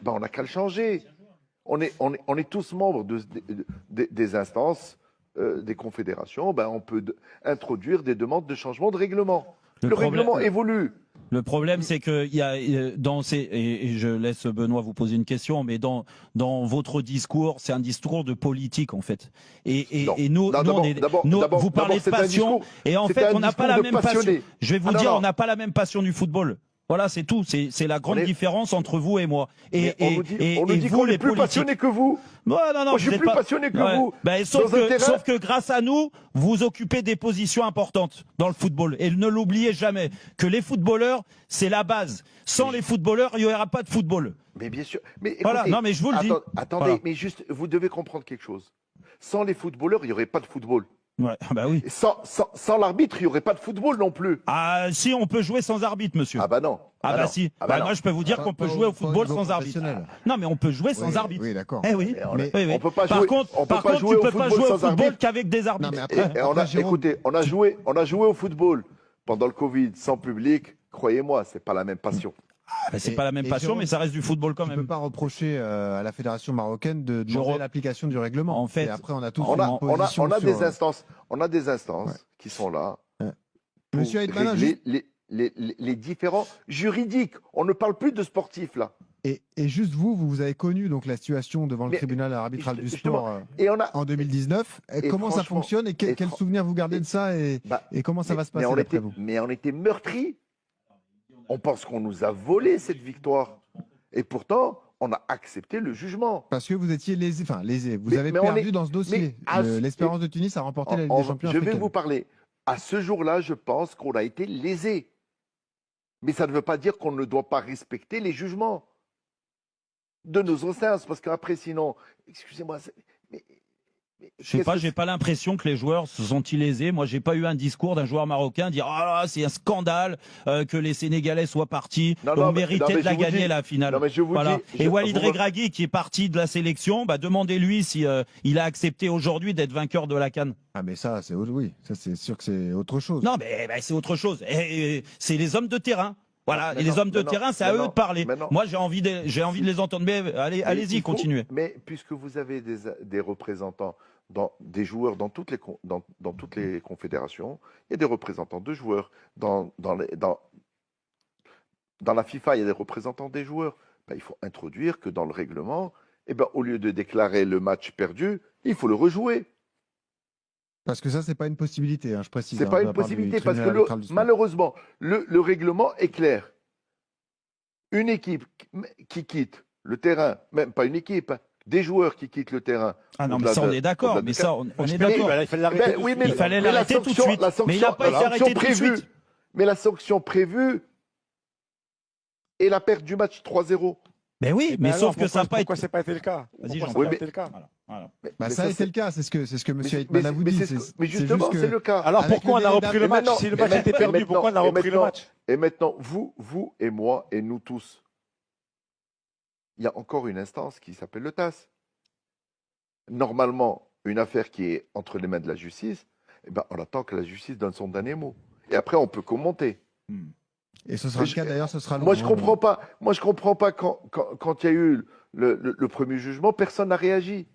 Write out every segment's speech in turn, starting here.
ben, on n'a qu'à le changer. On est tous membres des instances, des confédérations. Ben, on peut introduire des demandes de changement de règlement. Le règlement évolue. Le problème, c'est que il y a et je laisse Benoît vous poser une question, mais dans votre discours, c'est un discours de politique en fait. Et nous, vous parlez de passion, et en fait, on n'a pas la même passion. Je vais vous dire, on n'a pas la même passion du football. Voilà, c'est tout. C'est la grande différence entre vous et moi. On nous dit qu'on est plus passionné que vous. Non, moi, je suis plus passionné que vous. Ben, sauf que grâce à nous, vous occupez des positions importantes dans le football. Et ne l'oubliez jamais, que les footballeurs, c'est la base. Sans les footballeurs, il n'y aura pas de football. Mais bien sûr. Mais écoutez, voilà, non, mais je vous le dis. Attendez, voilà. Mais juste, vous devez comprendre quelque chose. Sans les footballeurs, il n'y aurait pas de football. Ouais, bah oui. Sans l'arbitre, il n'y aurait pas de football non plus. Ah si, on peut jouer sans arbitre, monsieur. Ah bah non. Ah bah si. Moi, je peux vous dire qu'on peut jouer au football sans arbitre. Non, mais on peut jouer sans arbitre. Oui, d'accord. Eh oui. On peut pas par jouer. contre, tu peux pas jouer au football qu'avec des arbitres. Non, mais après, écoutez, on a joué au football pendant le Covid sans public. Croyez-moi, c'est pas la même passion. C'est pas la même passion, mais ça reste du football quand même. On ne peut pas reprocher à la fédération marocaine de demander l'application du règlement. En fait, et après, on a tous on a des instances qui sont là. Monsieur Aïdmana, les différents juridiques. On ne parle plus de sportifs là. Et juste vous avez connu donc la situation devant le tribunal arbitral du sport en 2019. Comment ça fonctionne et quel souvenir vous gardez de ça et comment ça va se passer d'après vous? Mais on était meurtris. On pense qu'on nous a volé cette victoire. Et pourtant, on a accepté le jugement. Parce que vous étiez lésé. Enfin, lésé. Vous avez perdu dans ce dossier. L'Espérance de Tunis a remporté la Ligue des Champions africaine. Je vais vous parler. À ce jour-là, je pense qu'on a été lésé. Mais ça ne veut pas dire qu'on ne doit pas respecter les jugements de nos instances. Parce qu'après, sinon, excusez-moi, je sais pas, j'ai pas l'impression que les joueurs se sont lésés. Moi, j'ai pas eu un discours d'un joueur marocain dire ah c'est un scandale que les Sénégalais soient partis. On méritait de la gagner la finale. Non, mais je vous dis, et Walid Regragui qui est parti de la sélection, demandez-lui si il a accepté aujourd'hui d'être vainqueur de la CAN. Ah mais ça c'est c'est sûr que c'est autre chose. Non mais c'est autre chose. C'est les hommes de terrain. Voilà, et les hommes de terrain, c'est à eux de parler. Moi, j'ai envie de les entendre. Mais allez-y, continuez. Mais puisque vous avez des représentants, des joueurs dans toutes les confédérations, il y a des représentants de joueurs. Dans la FIFA, il y a des représentants des joueurs. Il faut introduire que dans le règlement, au lieu de déclarer le match perdu, il faut le rejouer. Parce que ça, c'est pas une possibilité, je précise. C'est pas une possibilité parce que malheureusement, le règlement est clair. Une équipe qui quitte le terrain, même pas une équipe, des joueurs qui quittent le terrain. Ah non, mais ça, on est d'accord. Mais ça, on est d'accord. Il fallait l'arrêter tout de suite. Mais il n'a pas été arrêté tout de suite. Mais la sanction prévue est la perte du match 3-0. Mais oui, mais sauf que ça n'a pas été. Pourquoi ça n'a pas été le cas? Vas-y, ça a été le cas. Ça a été le cas, c'est ce que M. Aïdmana vous dit. Mais justement, c'est le cas. Alors pourquoi on a repris le match? Si le match était perdu, pourquoi on a repris le match? Et maintenant, vous et moi et nous tous, il y a encore une instance qui s'appelle le TAS. Normalement, une affaire qui est entre les mains de la justice, on attend que la justice donne son dernier mot. Et après, on peut commenter. Et ce sera le cas d'ailleurs, ce sera long. Moi, je comprends pas quand il y a eu le premier jugement, personne n'a réagi.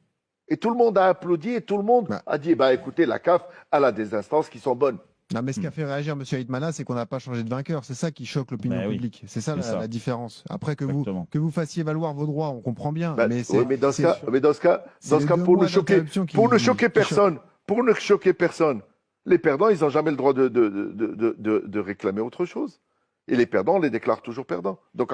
Et tout le monde a applaudi et tout le monde a dit écoutez, la CAF, elle a des instances qui sont bonnes. Non, mais ce qui a fait réagir M. Aïdmana, c'est qu'on n'a pas changé de vainqueur. C'est ça qui choque l'opinion publique. C'est ça la différence. Après, que vous fassiez valoir vos droits, on comprend bien. Mais dans ce cas, pour ne choquer personne, les perdants, ils n'ont jamais le droit de réclamer autre chose. Et les perdants, on les déclare toujours perdants. Donc,